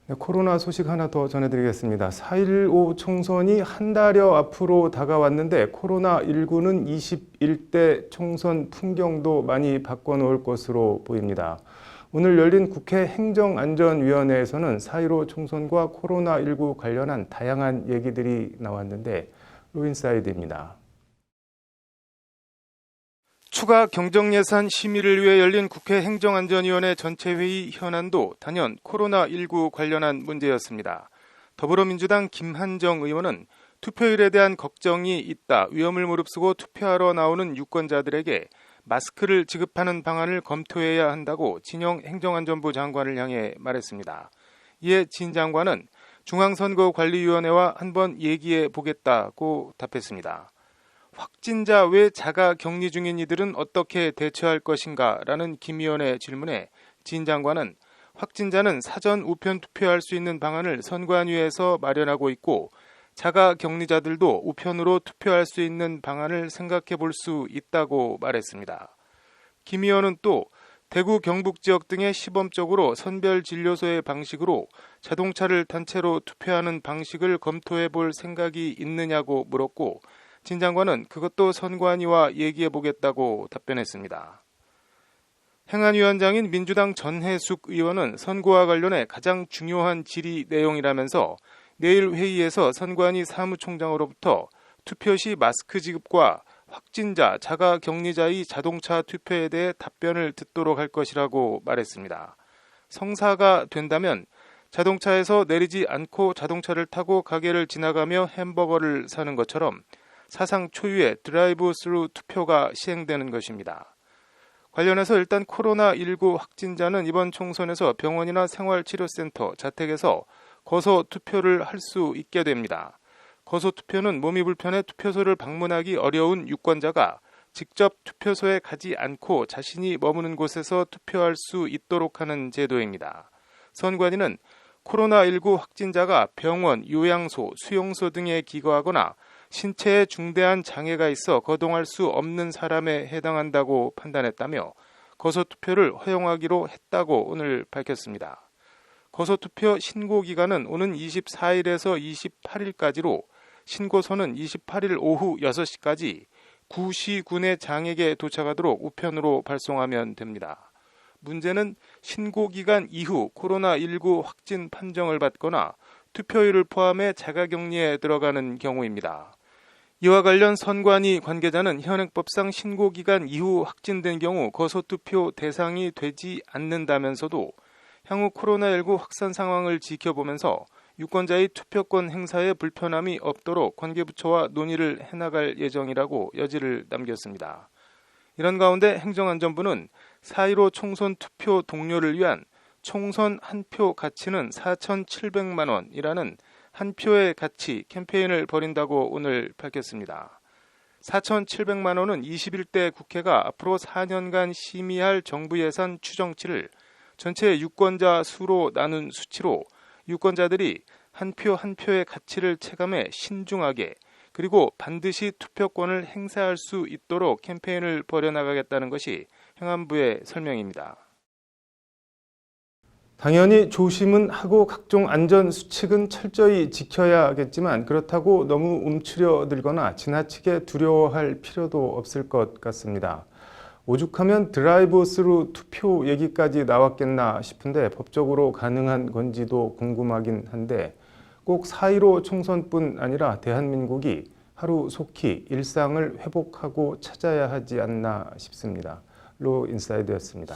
네, 코로나 소식 하나 더 전해드리겠습니다. 4.15 총선이 한 달여 앞으로 다가왔는데 코로나19는 21대 총선 풍경도 많이 바꿔놓을 것으로 보입니다. 오늘 열린 국회 행정안전위원회에서는 4.15 총선과 코로나19 관련한 다양한 얘기들이 나왔는데 로인사이드입니다. 추가 경정예산 심의를 위해 열린 국회 행정안전위원회 전체회의 현안도 단연 코로나19 관련한 문제였습니다. 더불어민주당 김한정 의원은 투표율에 대한 걱정이 있다, 위험을 무릅쓰고 투표하러 나오는 유권자들에게 마스크를 지급하는 방안을 검토해야 한다고 진영 행정안전부 장관을 향해 말했습니다. 이에 진 장관은 중앙선거관리위원회와 한번 얘기해 보겠다고 답했습니다. 확진자 외 자가 격리 중인 이들은 어떻게 대처할 것인가? 라는 김 의원의 질문에 진 장관은 확진자는 사전 우편 투표할 수 있는 방안을 선관위에서 마련하고 있고 자가 격리자들도 우편으로 투표할 수 있는 방안을 생각해 볼 수 있다고 말했습니다. 김 의원은 또 대구 경북 지역 등의 시범적으로 선별진료소의 방식으로 자동차를 단체로 투표하는 방식을 검토해 볼 생각이 있느냐고 물었고 진 장관은 그것도 선관위와 얘기해 보겠다고 답변했습니다. 행안위원장인 민주당 전해숙 의원은 선거와 관련해 가장 중요한 질의 내용이라면서 내일 회의에서 선관위 사무총장으로부터 투표 시 마스크 지급과 확진자, 자가 격리자의 자동차 투표에 대해 답변을 듣도록 할 것이라고 말했습니다. 성사가 된다면 자동차에서 내리지 않고 자동차를 타고 가게를 지나가며 햄버거를 사는 것처럼 사상 초유의 드라이브 스루 투표가 시행되는 것입니다. 관련해서 일단 코로나19 확진자는 이번 총선에서 병원이나 생활치료센터, 자택에서 거소 투표를 할 수 있게 됩니다. 거소 투표는 몸이 불편해 투표소를 방문하기 어려운 유권자가 직접 투표소에 가지 않고 자신이 머무는 곳에서 투표할 수 있도록 하는 제도입니다. 선관위는 코로나19 확진자가 병원, 요양소, 수용소 등에 기거하거나 신체에 중대한 장애가 있어 거동할 수 없는 사람에 해당한다고 판단했다며 거소투표를 허용하기로 했다고 오늘 밝혔습니다. 거소투표 신고기간은 오는 24일에서 28일까지로 신고서는 28일 오후 6시까지 구시군의 장에게 도착하도록 우편으로 발송하면 됩니다. 문제는 신고기간 이후 코로나19 확진 판정을 받거나 투표일을 포함해 자가격리에 들어가는 경우입니다. 이와 관련 선관위 관계자는 현행법상 신고기간 이후 확진된 경우 거소투표 대상이 되지 않는다면서도 향후 코로나19 확산 상황을 지켜보면서 유권자의 투표권 행사에 불편함이 없도록 관계부처와 논의를 해나갈 예정이라고 여지를 남겼습니다. 이런 가운데 행정안전부는 4.15 총선 투표 동료를 위한 총선 한 표 가치는 4,700만 원이라는 한 표의 가치 캠페인을 벌인다고 오늘 밝혔습니다. 4,700만 원은 21대 국회가 앞으로 4년간 심의할 정부 예산 추정치를 전체 유권자 수로 나눈 수치로 유권자들이 한 표 한 표의 가치를 체감해 신중하게 그리고 반드시 투표권을 행사할 수 있도록 캠페인을 벌여나가겠다는 것이 행안부의 설명입니다. 당연히 조심은 하고 각종 안전 수칙은 철저히 지켜야겠지만 그렇다고 너무 움츠려들거나 지나치게 두려워할 필요도 없을 것 같습니다. 오죽하면 드라이브 스루 투표 얘기까지 나왔겠나 싶은데 법적으로 가능한 건지도 궁금하긴 한데 꼭 4.15 총선뿐 아니라 대한민국이 하루속히 일상을 회복하고 찾아야 하지 않나 싶습니다. 로인사이드였습니다.